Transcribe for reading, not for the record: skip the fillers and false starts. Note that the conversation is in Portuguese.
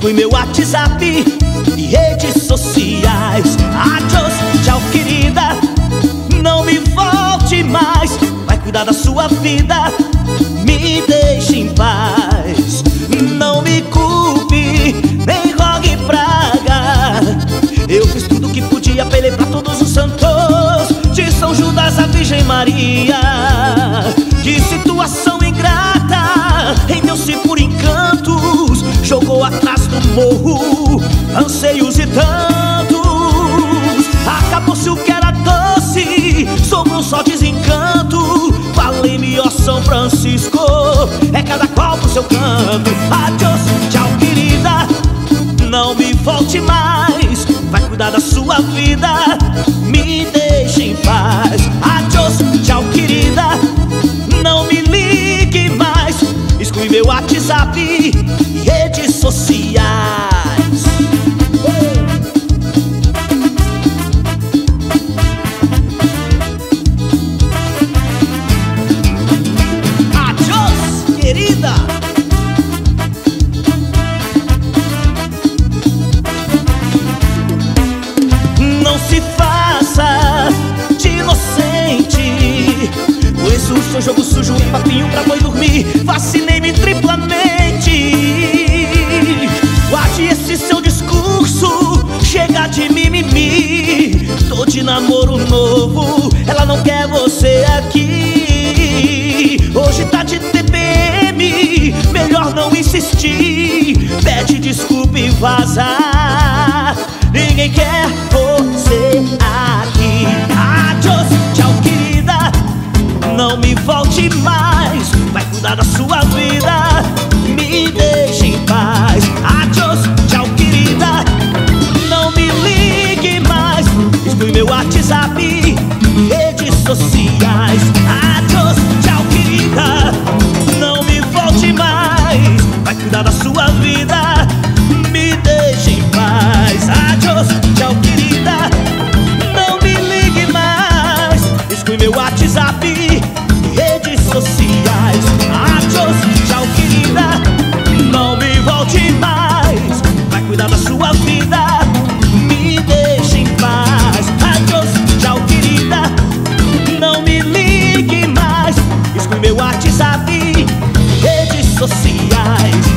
exclui meu WhatsApp e redes sociais. Adiós, tchau querida, não me volte mais. Vai cuidar da sua vida, me deixe em paz. Não me culpe, nem rogue praga. Eu fiz tudo que podia, apelei pra todos os santos, de São Judas a Virgem Maria. Que situação ingrata, rendeu-se por encantos, jogou atrás do morro anseios e tantos. Acabou-se o que era doce, sobrou só desencanto. Falei-me, ó São Francisco, é cada qual pro seu canto. Adiós, tchau querida, não me volte mais. Vai cuidar da sua vida, me deixe em paz. Adiós, tchau querida, não me ligue mais. Exclui meu WhatsApp e redes sociais. Adiós, querida. Não se faça de inocente, pois o seu jogo sujo e papinho pra boi dormir. Vacinei-me triplamente. Guarde esse seu discurso, chega de mimimi. Tô de namoro novo, ela não quer você aqui. Hoje tá de TPM, melhor não insistir. Pede desculpa e vaza, ninguém quer você aqui. Adiós, tchau querida, não me volte mais. Vai cuidar da sua vida, me deixe em paz. Adiós, tchau querida, não me ligue mais. Exclui meu WhatsApp, redes sociais. Adiós, tchau querida, não me volte mais. Vai cuidar da sua vida, me deixe em paz. Adiós, tchau querida, não me ligue mais. Exclui meu WhatsApp, redes sociais. Adiós, tchau querida, não me volte mais. Vai cuidar da sua vida, me deixe em paz. Adiós, tchau querida, não me ligue mais. Exclui meu WhatsApp, redes sociais.